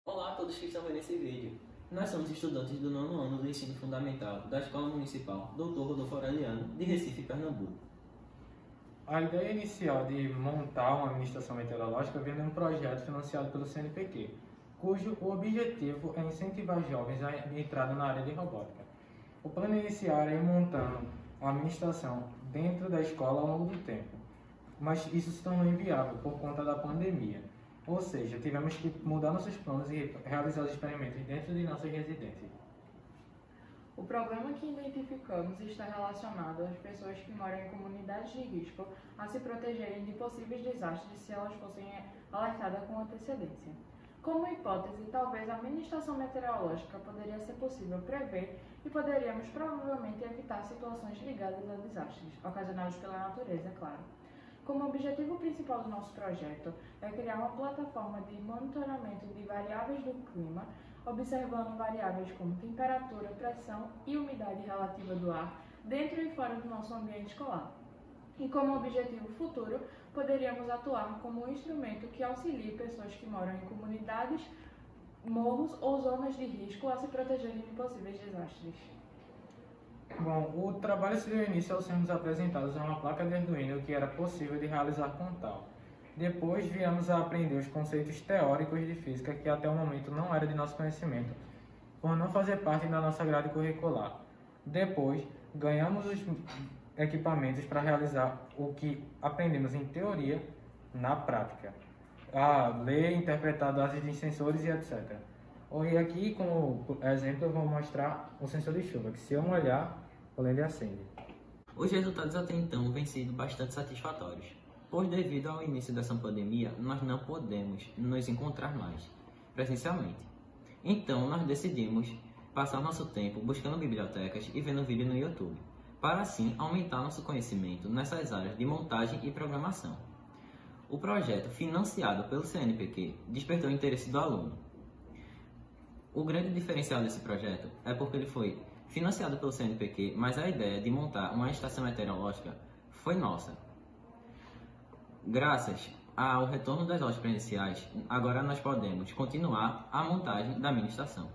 Olá a todos que estão vendo esse vídeo. Nós somos estudantes do 9º ano do Ensino Fundamental da Escola Municipal Dr. Rodolfo Aureliano, de Recife, Pernambuco. A ideia inicial de montar uma administração meteorológica vem de um projeto financiado pelo CNPq, cujo objetivo é incentivar jovens à entrada na área de robótica. O plano inicial era ir montando uma administração dentro da escola ao longo do tempo, mas isso se tornou inviável por conta da pandemia. Ou seja, tivemos que mudar nossos planos e realizar os experimentos dentro de nossas residências. O problema que identificamos está relacionado às pessoas que moram em comunidades de risco a se protegerem de possíveis desastres se elas fossem alertadas com antecedência. Como hipótese, talvez a administração meteorológica poderia ser possível prever e poderíamos provavelmente evitar situações ligadas a desastres, ocasionados pela natureza, é claro. Como objetivo principal do nosso projeto é criar uma plataforma de monitoramento de variáveis do clima, observando variáveis como temperatura, pressão e umidade relativa do ar dentro e fora do nosso ambiente escolar. E como objetivo futuro, poderíamos atuar como um instrumento que auxilie pessoas que moram em comunidades, morros ou zonas de risco a se protegerem de possíveis desastres. Bom, o trabalho se deu início ao sermos apresentados a uma placa de Arduino que era possível de realizar com tal. Depois viemos a aprender os conceitos teóricos de física que até o momento não era de nosso conhecimento, por não fazer parte da nossa grade curricular. Depois, ganhamos os equipamentos para realizar o que aprendemos em teoria na prática. A ler, interpretar dados de sensores e etc. E aqui, como exemplo, eu vou mostrar o sensor de chuva, que se eu molhar, ele acende. Os resultados até então vêm sido bastante satisfatórios, pois devido ao início dessa pandemia, nós não podemos nos encontrar mais presencialmente. Então, nós decidimos passar nosso tempo buscando bibliotecas e vendo vídeo no YouTube, para assim aumentar nosso conhecimento nessas áreas de montagem e programação. O projeto, financiado pelo CNPq, despertou o interesse do aluno. O grande diferencial desse projeto é porque ele foi financiado pelo CNPq, mas a ideia de montar uma estação meteorológica foi nossa. Graças ao retorno das aulas presenciais, agora nós podemos continuar a montagem da mini estação.